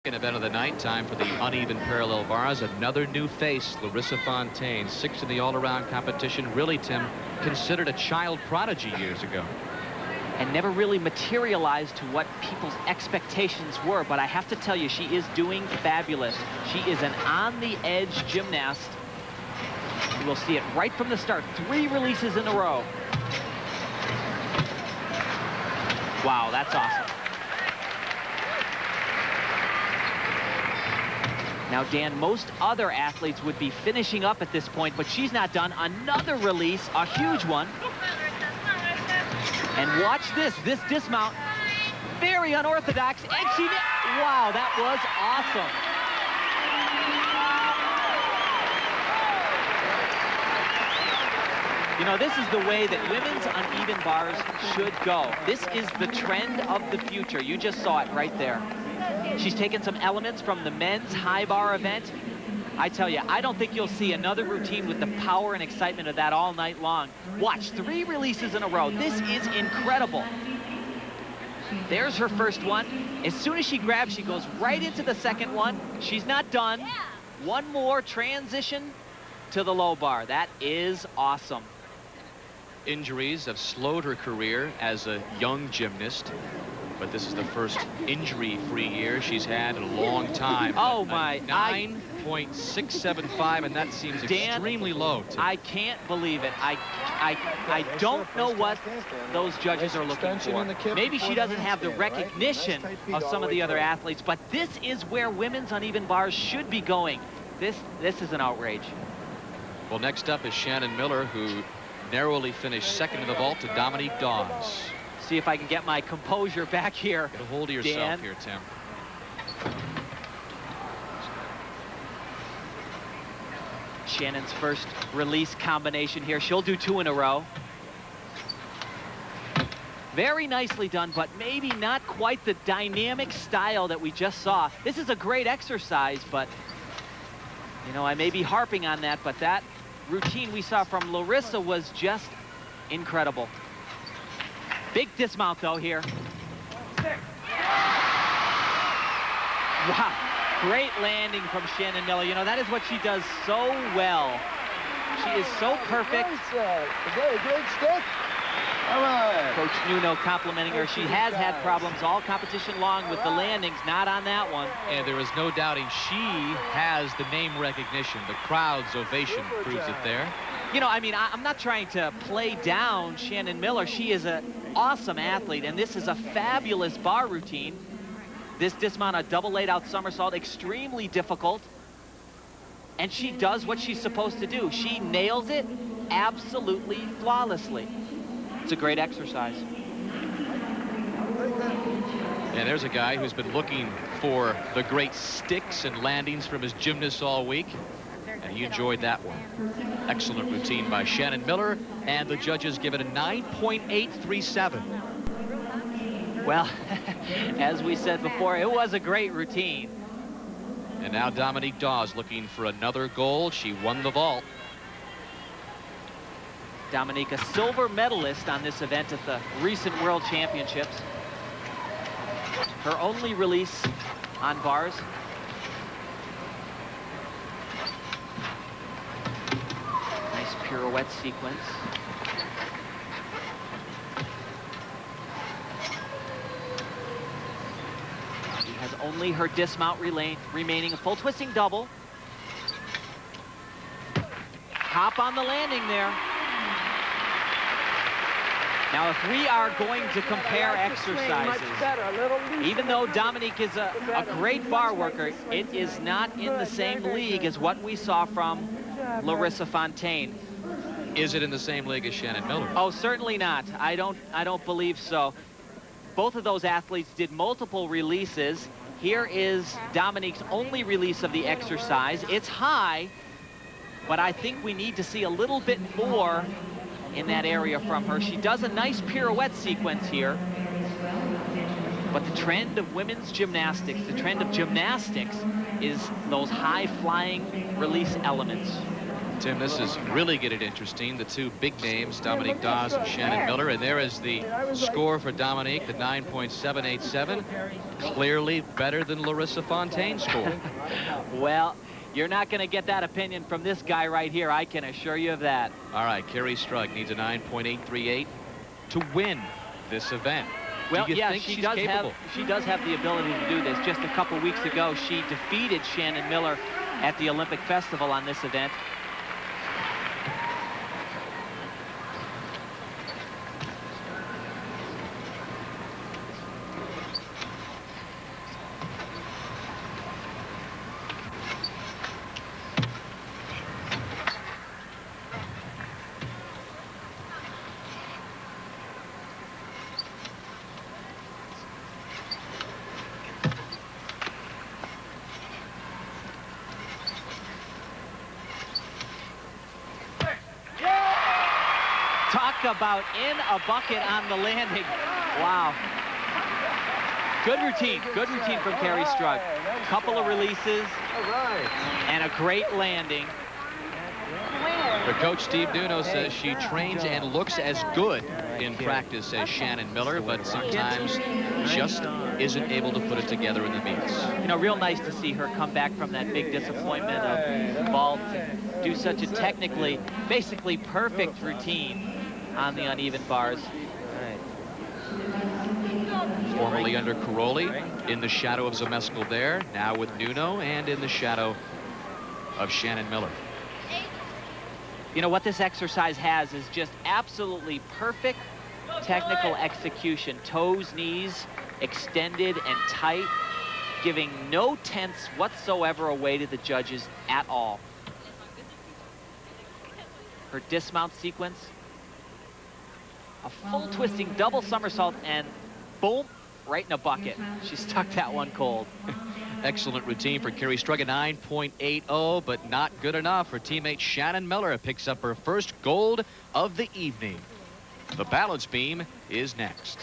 Event of the night, time for the uneven parallel bars. Another new face, Larissa Fontaine, 6th in the all-around competition. Really, Tim, considered a child prodigy years ago. And never really materialized to what people's expectations were. But I have to tell you, she is doing fabulous. She is an on-the-edge gymnast. You will see it right from the start. 3 releases in a row. Wow, that's awesome. Now, Dan, most other athletes would be finishing up at this point, but she's not done. Another release, a huge one. And watch this dismount, very unorthodox, and she did. Wow, that was awesome. You know, this is the way that women's uneven bars should go. This is the trend of the future. You just saw it right there. She's taken some elements from the men's high bar event. I tell you, I don't think you'll see another routine with the power and excitement of that all night long. Watch, 3 releases in a row. This is incredible. There's her first one. As soon as she grabs, she goes right into the second one. She's not done. One more transition to the low bar. That is awesome. Injuries have slowed her career as a young gymnast. But this is the first injury-free year she's had in a long time. Oh, my. 9.675, and that seems extremely low. I can't believe it. I don't know what those judges are looking for. Maybe she doesn't have the recognition of some of the other athletes, but this is where women's uneven bars should be going. This is an outrage. Well, next up is Shannon Miller, who narrowly finished 2nd in the vault to Dominique Dawes. See if I can get my composure back here. Get a hold of yourself, Dan. Here, Tim. Shannon's first release combination here. She'll do 2 in a row. Very nicely done, but maybe not quite the dynamic style that we just saw. This is a great exercise, but, you know, I may be harping on that, but that routine we saw from Larissa was just incredible. Big dismount, though, here. Wow, great landing from Shannon Miller. You know, that is what she does so well. She is so perfect. Great stick. All right. Coach Nuno complimenting her. She has had problems all competition long with the landings, not on that one. And there is no doubting she has the name recognition. The crowd's ovation proves it there. You know, I mean, I'm not trying to play down Shannon Miller. She is an awesome athlete, and this is a fabulous bar routine. This dismount, a double laid-out somersault, extremely difficult. And she does what she's supposed to do. She nails it absolutely flawlessly. It's a great exercise. And there's a guy who's been looking for the great sticks and landings from his gymnasts all week. And he enjoyed that one. Excellent routine by Shannon Miller, and the judges give it a 9.837. Well, as we said before, it was a great routine. And now Dominique Dawes looking for another gold. She won the vault. Dominique, a silver medalist on this event at the recent World Championships. Her only release on bars. Pirouette sequence. She has only her dismount remaining, a full twisting double. Hop on the landing there. Now, if we are going to compare exercises, even though Dominique is a great bar worker, it is not in the same league as what we saw from Larissa Fontaine. Is it in the same league as Shannon Miller? Oh, certainly not. I don't believe so. Both of those athletes did multiple releases. Here is Dominique's only release of the exercise. It's high, but I think we need to see a little bit more in that area from her. She does a nice pirouette sequence here. But the trend of women's gymnastics, the trend of gymnastics, is those high-flying release elements. Tim, this is really getting interesting. The two big names, Dominique Dawes and Shannon Miller. And there is the score for Dominique, the 9.787. Clearly better than Larissa Fontaine's score. Well, you're not going to get that opinion from this guy right here. I can assure you of that. All right, Carrie Strug needs a 9.838 to win this event. Well, do you yeah, think she she's does capable? have the ability to do this. Just a couple weeks ago, she defeated Shannon Miller at the Olympic Festival on this event. Talk about in a bucket on the landing. Wow. Good routine from Carrie Strug. Couple of releases and a great landing. Her coach Steve Nuno says she trains and looks as good in practice as Shannon Miller, but sometimes just isn't able to put it together in the meets. You know, real nice to see her come back from that big disappointment of vault and do such a technically, basically perfect routine on the uneven bars. Formerly under Caroli, in the shadow of Zameskel there, now with Nuno, and in the shadow of Shannon Miller. You know, what this exercise has is just absolutely perfect technical execution. Toes, knees extended and tight, giving no tense whatsoever away to the judges at all. Her dismount sequence, a full twisting double somersault, and boom, right in a bucket. She stuck that one cold. Excellent routine for Carrie Strug, a 9.80, but not good enough. Her teammate Shannon Miller picks up her first gold of the evening. The balance beam is next.